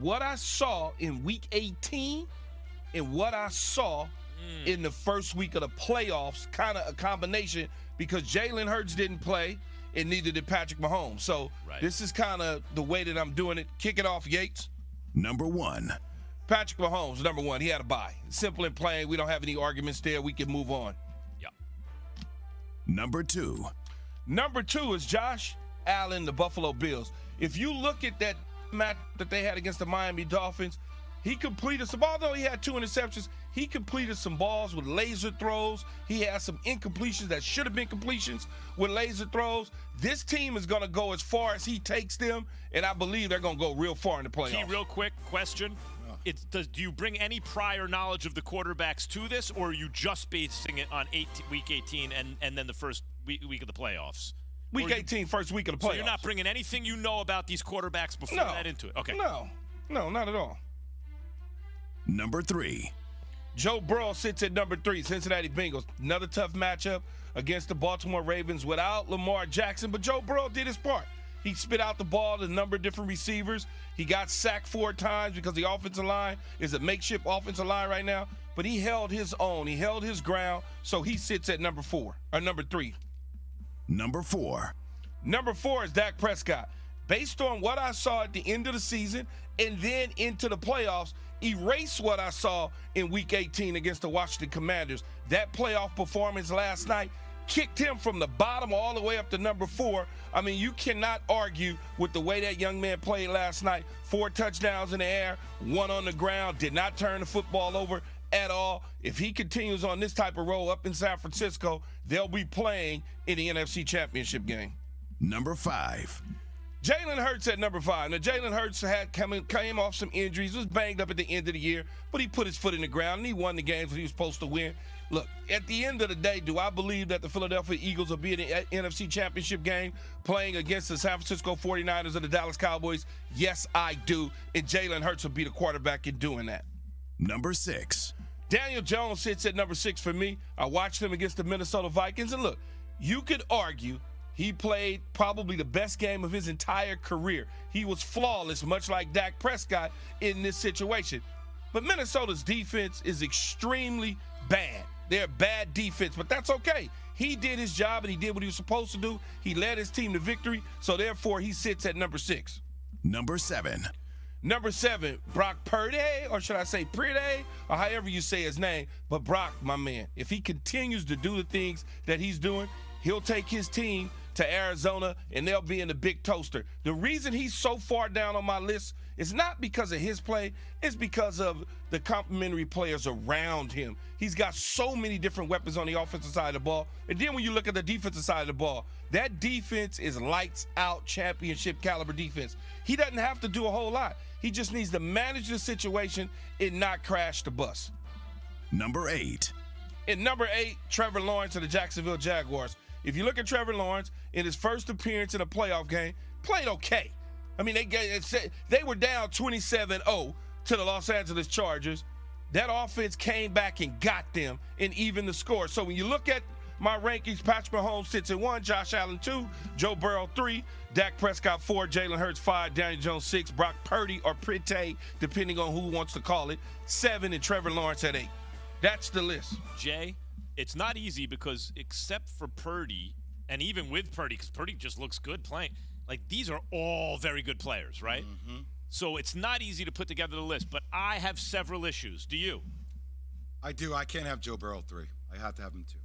what I saw in Week 18 and what I saw in the first week of the playoffs, kind of a combination because Jalen Hurts didn't play and neither did Patrick Mahomes. So this is kind of the way that I'm doing it. Kick it off, Yates. Number 1. Patrick Mahomes, number 1. He had a bye. Simple and plain. We don't have any arguments there. We can move on. Yeah. Number 2. Number 2 is Josh Allen, the Buffalo Bills. If you look at that match that they had against the Miami Dolphins, he completed some, although he had 2 interceptions, he completed some balls with laser throws. He had some incompletions that should have been completions with laser throws. This team is going to go as far as he takes them, and I believe they're going to go real far in the playoffs. Key, real quick question. Do you bring any prior knowledge of the quarterbacks to this, or are you just basing it on week 18 and then the first week of the playoffs? Week 18, first week of the playoffs. So you're not bringing anything you know about these quarterbacks before that into it? Okay. No, not at all. Number 3. Joe Burrow sits at number 3, Cincinnati Bengals. Another tough matchup against the Baltimore Ravens without Lamar Jackson, but Joe Burrow did his part. He spit out the ball to a number of different receivers. He got sacked 4 times because the offensive line is a makeshift offensive line right now, but he held his own. He held his ground, so he sits at number 3. Number 4. Number 4 is Dak Prescott. Based on what I saw at the end of the season and then into the playoffs, erase what I saw in Week 18 against the Washington Commanders. That playoff performance last night kicked him from the bottom all the way up to number 4. I mean, you cannot argue with the way that young man played last night. 4 touchdowns in the air, 1 on the ground, did not turn the football over at all. If he continues on this type of roll up in San Francisco, they'll be playing in the NFC Championship game. Number 5. Jalen Hurts at number 5. Now, Jalen Hurts came off some injuries, was banged up at the end of the year, but he put his foot in the ground, and he won the games that he was supposed to win. Look, at the end of the day, do I believe that the Philadelphia Eagles will be in the NFC Championship game playing against the San Francisco 49ers or the Dallas Cowboys? Yes, I do, and Jalen Hurts will be the quarterback in doing that. Number 6. Daniel Jones sits at number 6 for me. I watched him against the Minnesota Vikings, and look, you could argue he played probably the best game of his entire career. He was flawless, much like Dak Prescott in this situation. But Minnesota's defense is extremely bad. They're a bad defense, but that's okay. He did his job, and he did what he was supposed to do. He led his team to victory, so therefore he sits at number 6. Number 7. Number 7, Brock Purdy, or should I say Purdy, or however you say his name. But Brock, my man, if he continues to do the things that he's doing, he'll take his team to Arizona, and they'll be in the big toaster. The reason he's so far down on my list is not because of his play, it's because of the complementary players around him. He's got so many different weapons on the offensive side of the ball. And then when you look at the defensive side of the ball, that defense is lights out championship caliber defense. He doesn't have to do a whole lot. He just needs to manage the situation and not crash the bus. Number 8. In number 8, Trevor Lawrence of the Jacksonville Jaguars. If you look at Trevor Lawrence in his first appearance in a playoff game, played okay. I mean, they were down 27-0 to the Los Angeles Chargers. That offense came back and got them and even the score. So when you look at my rankings, Patrick Mahomes sits at 1, Josh Allen 2, Joe Burrow 3, Dak Prescott 4, Jalen Hurts 5, Daniel Jones 6, Brock Purdy or Purdy, depending on who wants to call it, 7, and Trevor Lawrence at 8. That's the list. Jay, it's not easy because except for Purdy, and even with Purdy, because Purdy just looks good playing, like these are all very good players, right? Mm-hmm. So it's not easy to put together the list, but I have several issues. Do you? I do. I can't have Joe Burrow 3. I have to have him 2.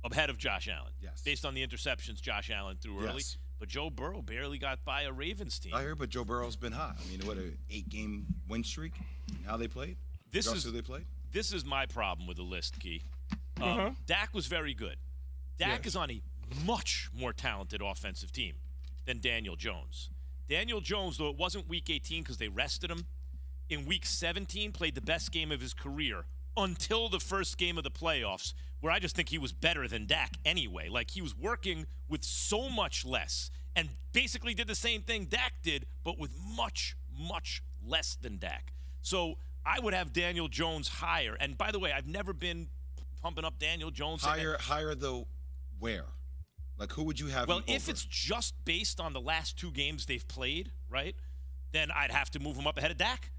Ahead of Josh Allen. Yes. Based on the interceptions Josh Allen threw early. Yes. But Joe Burrow barely got by a Ravens team. I hear, but Joe Burrow's been hot. I mean, what, an 8-game win streak? And how they played? Who they played? This is my problem with the list, Key. Dak was very good. Dak is on a much more talented offensive team than Daniel Jones. Daniel Jones, though it wasn't Week 18 because they rested him, in Week 17 played the best game of his career until the first game of the playoffs, where I just think he was better than Dak anyway. Like, he was working with so much less and basically did the same thing Dak did, but with much, much less than Dak. So I would have Daniel Jones higher. And by the way, I've never been pumping up Daniel Jones. Higher though where? Like, who would you have? Well, if it's just based on the last 2 games they've played, right? then I'd have to move him up ahead of Dak.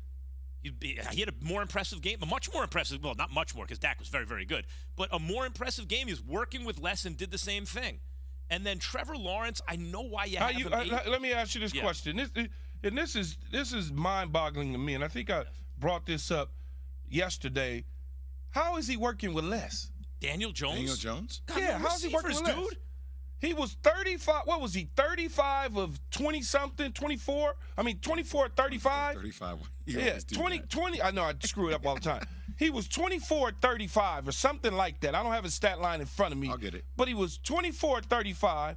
He had a more impressive game, a much more impressive, well, not much more because Dak was very, very good, but a more impressive game. He was working with less and did the same thing. And then Trevor Lawrence, I know why you have him. Let me ask you this question. This is mind-boggling to me, and I think I brought this up yesterday. How is he working with less? Daniel Jones? Daniel Jones? God, yeah, how's he working with less? Dude? He was 35. What was he? 35 of 20-something, 24? I mean, 24, 35? 35. Yeah, 20. I know I screw it up all the time. He was 24, 35 or something like that. I don't have his stat line in front of me. I'll get it. But he was 24, 35.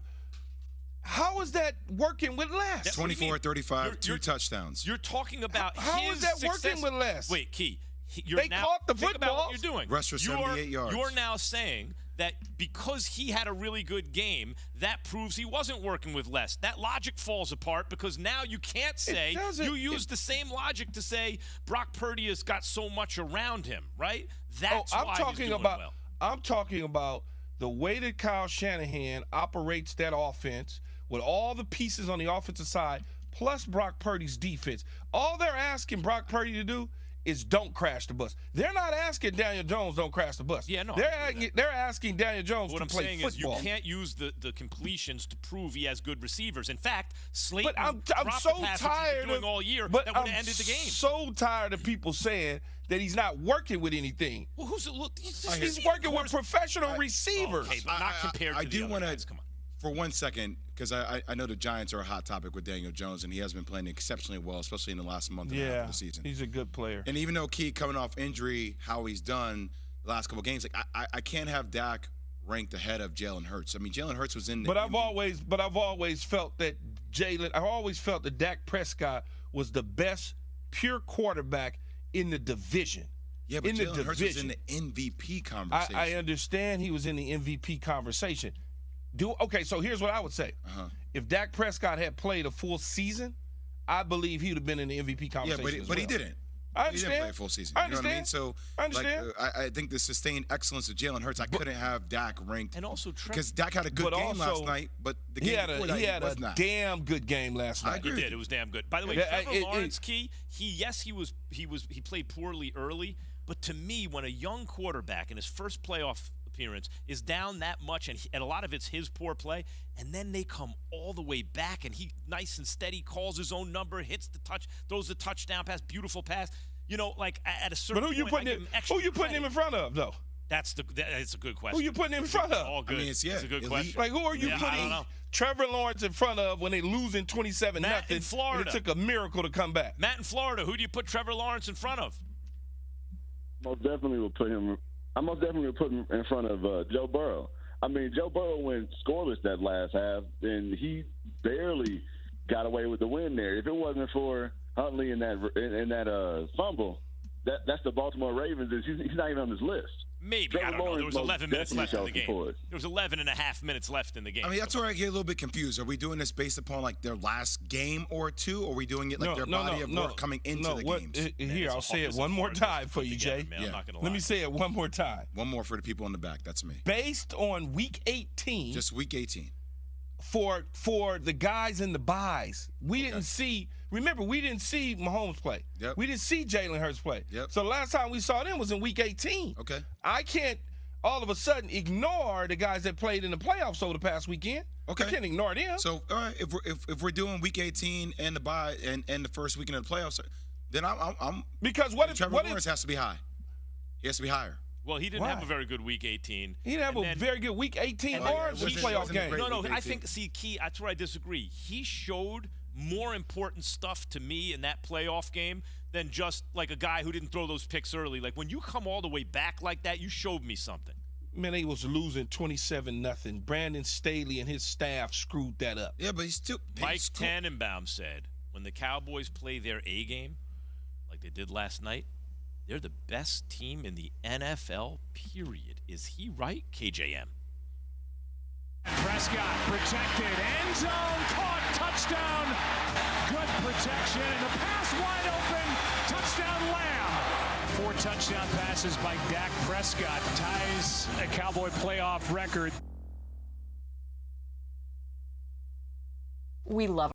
How is that working with less? 24, 35, 2 touchdowns. You're talking about how is that success. Working with less? Wait, Key. They caught the think about football. what you're doing. Rushed for 78 yards. You're now saying that because he had a really good game, that proves he wasn't working with less. That logic falls apart because now you can't say you used the same logic to say Brock Purdy has got so much around him, right? That's why he's doing well. I'm talking about the way that Kyle Shanahan operates that offense with all the pieces on the offensive side, plus Brock Purdy's defense. All they're asking Brock Purdy to do is don't crash the bus. They're not asking Daniel Jones don't crash the bus. Yeah, no. They're asking Daniel Jones to play football. What I'm saying is you can't use the completions to prove he has good receivers. In fact, Slayton I'm dropped so the pass tired he's been doing all year but that would I'm have ended the game. So tired of people saying that he's not working with anything. Well, he's working with professional receivers. Okay, but not compared to the other guys. Come on. For 1 second, because I know the Giants are a hot topic with Daniel Jones, and he has been playing exceptionally well, especially in the last month and a half of the season. He's a good player. And even though Key coming off injury, how he's done the last couple of games, like I can't have Dak ranked ahead of Jalen Hurts. I mean, Jalen Hurts was in the I've always felt that Dak Prescott was the best pure quarterback in the division. Yeah, but Jalen Hurts was in the MVP conversation. I understand he was in the MVP conversation. Okay, so here's what I would say. If Dak Prescott had played a full season, I believe he would have been in the MVP conversation. Yeah, but he didn't. I understand. He didn't play a full season. I understand. You know what I mean? So I understand. I think the sustained excellence of Jalen Hurts, I couldn't have Dak ranked. And also, because Dak had a good game last night, but the game before that, he had a not. damn good game last night. I agree. He did. It was damn good. By the way, Trevor Lawrence, Key, he played poorly early, but to me, when a young quarterback in his first playoff appearance is down that much, and a lot of it's his poor play, and then they come all the way back, and he nice and steady calls his own number, hits the touch, throws the touchdown pass, beautiful pass. You know, like at a certain point, who you putting him in front of, though? That's a good question. Who you putting him in front of? All good. I mean, it's a good question. Like, who are you putting Trevor Lawrence in front of when they losing 27-0? Matt in Florida. It took a miracle to come back. Matt in Florida. Who do you put Trevor Lawrence in front of? Most definitely will put him. I most definitely would put him in front of Joe Burrow. I mean, Joe Burrow went scoreless that last half, and he barely got away with the win there. If it wasn't for Huntley in that fumble, that's the Baltimore Ravens. He's not even on this list. Maybe. Trevor I don't know. Lawrence There was 11 minutes left in the game. There was 11 and a half minutes left in the game. I mean, that's where I get a little bit confused. Are we doing this based upon, like, their last game or two, or are we doing it like their body of work coming into the games? Here, I'll say it one more time for you, Jay. Man, I'm not gonna lie. Let me say it one more time. One more for the people in the back. That's me. Based on Week 18. Just Week 18. For the guys in the buys, we didn't see Mahomes play. Yep. We didn't see Jalen Hurts play. Yep. So the last time we saw them was in Week 18. Okay. I can't all of a sudden ignore the guys that played in the playoffs over the past weekend. Okay. I can't ignore them. So, all right, if we're doing Week 18 and the bye and the first weekend of the playoffs, then I'm because Trevor Lawrence has to be high. He has to be higher. Well, he didn't have a very good Week 18. He didn't have a very good Week 18 or his playoff game. No, I think, Key, that's where I disagree. He showed more important stuff to me in that playoff game than just like a guy who didn't throw those picks early. Like, when you come all the way back like that, you showed me something. Man, he was losing 27-0. Brandon Staley and his staff screwed that up. Yeah, but he's still... Mike Tannenbaum said, when the Cowboys play their A game, like they did last night, they're the best team in the NFL, period. Is he right, KJM? Prescott protected, end zone, caught, touchdown. Good protection, and the pass wide open, touchdown Lamb. 4 touchdown passes by Dak Prescott, ties a Cowboy playoff record. We love